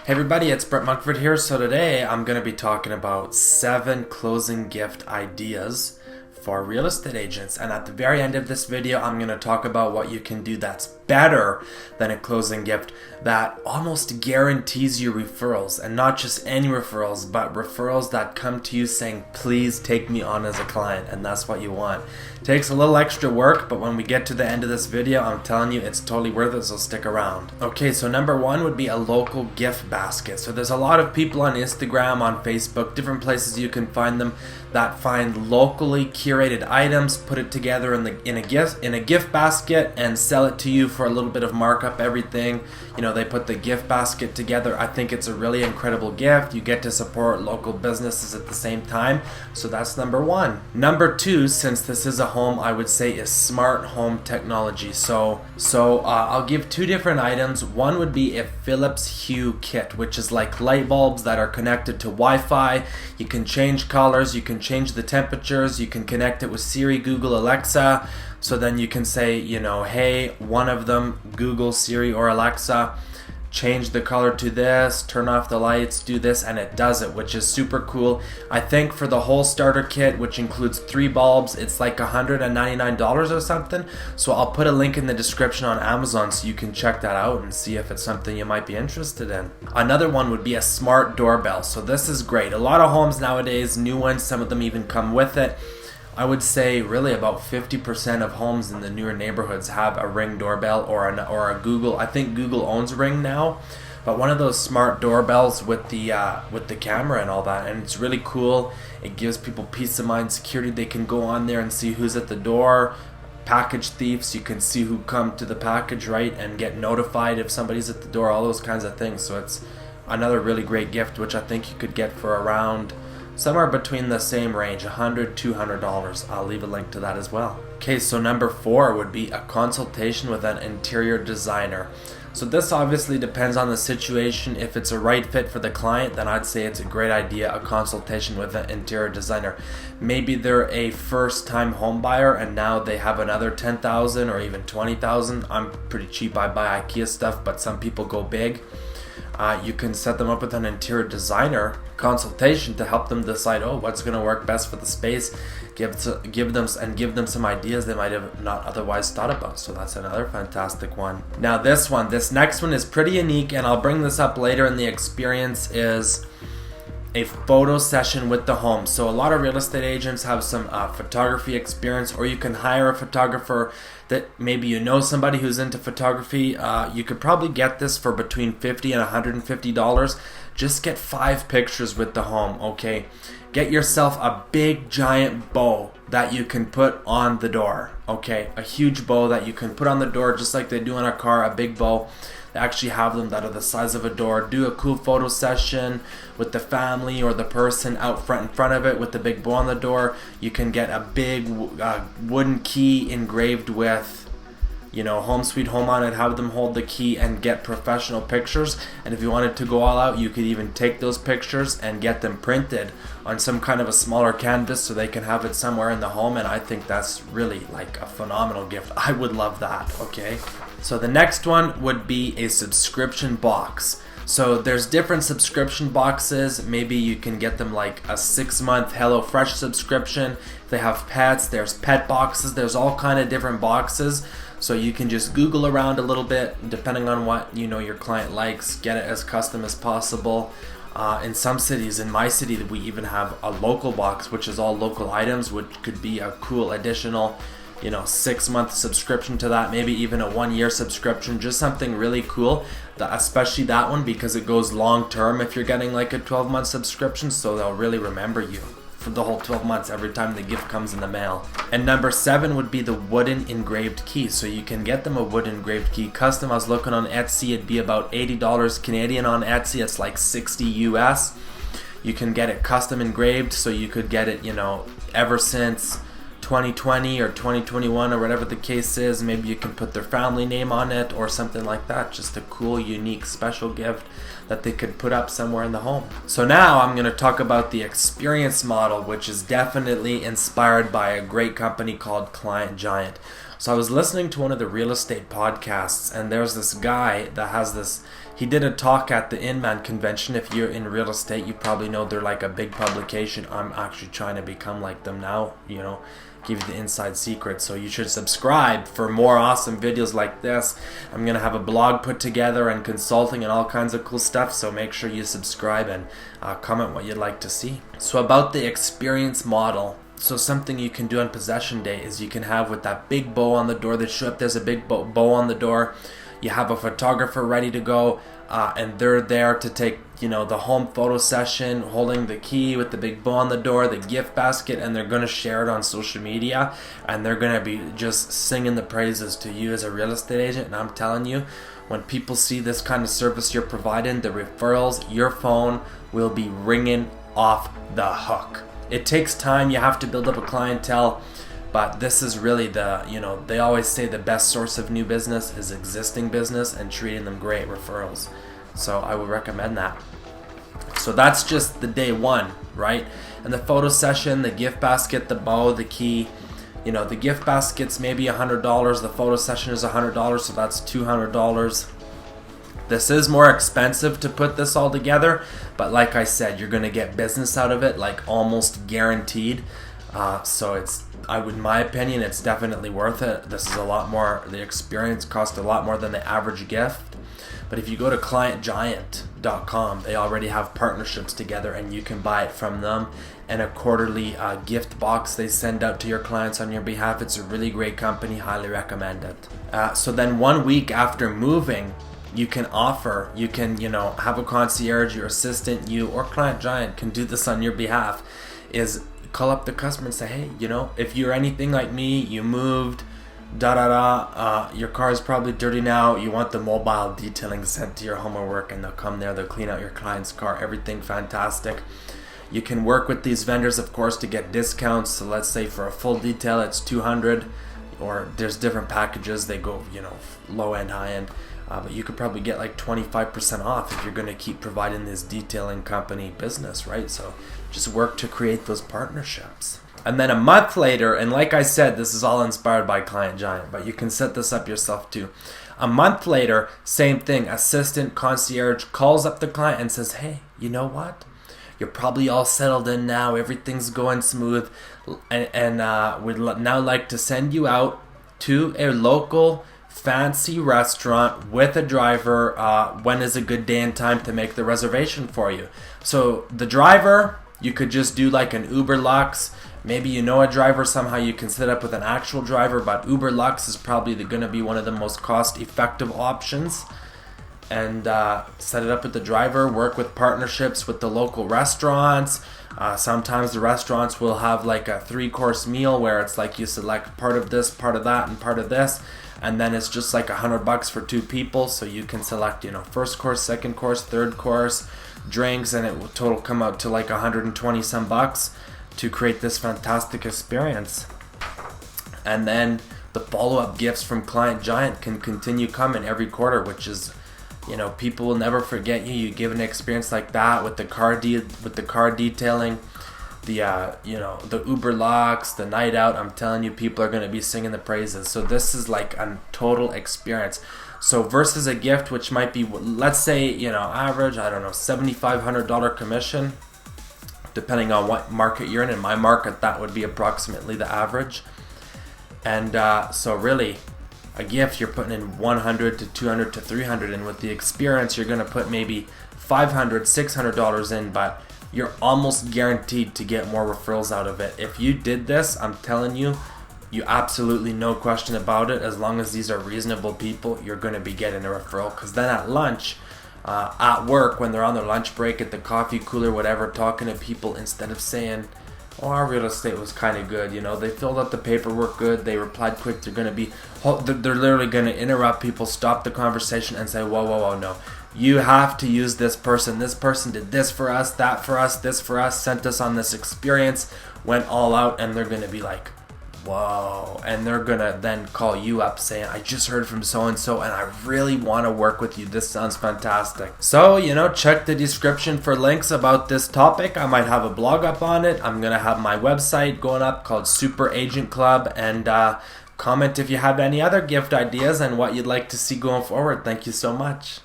Hey everybody, it's Mugford here. So today I'm going to be talking about 7 closing gift ideas for real estate agents. And at the very end of this video, I'm going to talk about what you can do that's better than a closing gift that almost guarantees you referrals. And not just any referrals, but referrals that come to you saying, please take me on as a client. And that's what you want. It takes a little extra work, but when we get to the end of this video, I'm telling you, it's totally worth it, so stick around. Okay, so number 1 would be a local gift basket. So there's a lot of people on Instagram, on Facebook, different places you can find them that find locally curated items, put it together in a gift basket and sell it to you for a little bit of markup, everything. You know, they put the gift basket together. I think it's a really incredible gift. You get to support local businesses at the same time. So that's number 1. Number 2, since this is a home, I would say is smart home technology. So I'll give 2 different items. One would be a Philips Hue kit, which is like light bulbs that are connected to Wi-Fi. You can change colors, you can change the temperatures, you can connect it with Siri, Google, Alexa. So then you can say, you know, hey, one of them, Google, Siri, or Alexa, change the color to this, turn off the lights, do this, and it does it, which is super cool. I think for the whole starter kit, which includes 3 bulbs, it's like $199 or something. So I'll put a link in the description on Amazon so you can check that out and see if it's something you might be interested in. Another one would be a smart doorbell. So this is great. A lot of homes nowadays, new ones, some of them even come with it. I would say really about 50% of homes in the newer neighborhoods have a Ring doorbell or a Google. I think Google owns Ring now, but one of those smart doorbells with the camera and all that, and it's really cool. It gives people peace of mind, security. They can go on there and see who's at the door. Package thieves, you can see who come to the package, right, and get notified if somebody's at the door. All those kinds of things. So it's another really great gift, which I think you could get for around somewhere between the same range, $100, $200. I'll leave a link to that as well. Okay, so number 4 would be a consultation with an interior designer. So this obviously depends on the situation. If it's a right fit for the client, then I'd say it's a great idea, a consultation with an interior designer. Maybe they're a first-time home buyer and now they have another $10,000 or even $20,000. I'm pretty cheap, I buy IKEA stuff, but some people go big. You can set them up with an interior designer consultation to help them decide, what's going to work best for the space, give them some ideas they might have not otherwise thought about. So that's another fantastic one. Now this next one is pretty unique, and I'll bring this up later in the experience, is a photo session with the home. So a lot of real estate agents have some photography experience, or you can hire a photographer that maybe you know somebody who's into photography. You could probably get this for between $50 and $150. Just get 5 pictures with the home, okay? Get yourself a big giant bow that you can put on the door, okay? A huge bow that you can put on the door just like they do in a car, a big bow. They actually have them that are the size of a door. Do a cool photo session with the family or the person out front in front of it with the big bow on the door. You can get a big wooden key engraved with, Home Sweet Home on it, have them hold the key and get professional pictures. And if you wanted to go all out, you could even take those pictures and get them printed on some kind of a smaller canvas so they can have it somewhere in the home. And I think that's really like a phenomenal gift. I would love that, okay? So the next one would be a subscription box. So there's different subscription boxes. Maybe you can get them like a 6-month HelloFresh subscription. If they have pets, there's pet boxes. There's all kind of different boxes. So you can just Google around a little bit, depending on what your client likes. Get it as custom as possible. In some cities, in my city, we even have a local box, which is all local items, which could be a cool additional 6-month subscription to that, maybe even a 1-year subscription, just something really cool, especially that one because it goes long term if you're getting like a 12-month subscription, so they'll really remember you for the whole 12 months every time the gift comes in the mail. And number 7 would be the wooden engraved key. So you can get them a wooden engraved key custom. I was looking on Etsy, it'd be about $80 Canadian on Etsy. It's like 60 US. You can get it custom engraved, so you could get it, ever since 2020 or 2021 or whatever the case is. Maybe you can put their family name on it or something like that. Just a cool, unique, special gift that they could put up somewhere in the home. So now I'm going to talk about the experience model, which is definitely inspired by a great company called Client Giant. So I was listening to one of the real estate podcasts, and there's this guy that has this, He did a talk at the Inman convention. If you're in real estate, you probably know they're like a big publication. I'm actually trying to become like them now, you know, give you the inside secret. So you should subscribe for more awesome videos like this. I'm gonna have a blog put together and consulting and all kinds of cool stuff, so make sure you subscribe and comment what you'd like to see. So about the experience model, so something you can do on possession day is you can have with that big bow on the door. They show up, there's a big bow on the door. You have a photographer ready to go, and they're there to take, you know, the home photo session, holding the key with the big bow on the door, the gift basket, and they're going to share it on social media, and they're going to be just singing the praises to you as a real estate agent. And I'm telling you, when people see this kind of service you're providing, the referrals, your phone will be ringing off the hook. It takes time. You have to build up a clientele. But this is really the, you know, they always say the best source of new business is existing business and treating them great, referrals. So I would recommend that. So that's just the day one, right? And the photo session, the gift basket, the bow, the key. You know, the gift basket's maybe $100. The photo session is $100, so that's $200. This is more expensive to put this all together, but like I said, you're going to get business out of it, like almost guaranteed. So it's, in my opinion, it's definitely worth it. This is a lot more, the experience costs a lot more than the average gift. But if you go to clientgiant.com, they already have partnerships together and you can buy it from them. And a quarterly gift box they send out to your clients on your behalf. It's a really great company, highly recommend it. So then 1 week after moving, you can, you know, have a concierge, your assistant, you or Client Giant can do this on your behalf, is call up the customer and say, hey, you know, if you're anything like me, you moved, your car is probably dirty now, you want the mobile detailing sent to your home or work, and they'll come there, they'll clean out your client's car, everything fantastic. You can work with these vendors, of course, to get discounts. So let's say for a full detail, it's $200, or there's different packages, they go, you know, low end, high end. But you could probably get like 25% off if you're going to keep providing this detailing company business, right? So just work to create those partnerships. And then a month later, and like I said, this is all inspired by Client Giant, but you can set this up yourself too. A month later, same thing, assistant, concierge calls up the client and says, hey, you know what? You're probably all settled in now, everything's going smooth, and we'd now like to send you out to a local fancy restaurant with a driver. When is a good day and time to make the reservation for you? So the driver, you could just do like an Uber Lux. Maybe you know a driver, somehow you can set up with an actual driver, but Uber Lux is probably going to be one of the most cost-effective options. And set it up with the driver, work with partnerships with the local restaurants. Sometimes the restaurants will have like a 3-course meal where it's like you select part of this, part of that, and part of this. And then it's just like $100 for 2 people. So you can select, you know, first course, second course, third course, drinks, and it will total come out to like 120 some bucks to create this fantastic experience. And then the follow-up gifts from Client Giant can continue coming every quarter, which is, you know, people will never forget you. You give an experience like that with the car detailing, the you know, the Uber Lux, the night out. I'm telling you, people are going to be singing the praises. So this is like a total experience. So versus a gift, which might be, let's say, you know, average, I don't know, $7,500 commission, depending on what market you're in. In my market, that would be approximately the average. And so really, a gift, you're putting in $100 to $200 to $300, and with the experience, you're going to put maybe $500, $600 in, but you're almost guaranteed to get more referrals out of it. If you did this, I'm telling you, you absolutely, no question about it, as long as these are reasonable people, you're going to be getting a referral. Because then at lunch, at work, when they're on their lunch break at the coffee cooler, whatever, talking to people, instead of saying, oh, our real estate was kind of good, you know, they filled out the paperwork good, they replied quick, they're literally going to interrupt people, stop the conversation and say, whoa, no. You have to use this person did this for us, that for us, this for us, sent us on this experience, went all out, and they're going to be like, whoa, and they're going to then call you up saying, I just heard from so-and-so and I really want to work with you, this sounds fantastic. So, you know, check the description for links about this topic. I might have a blog up on it. I'm going to have my website going up called Super Agent Club, and comment if you have any other gift ideas and what you'd like to see going forward. Thank you so much.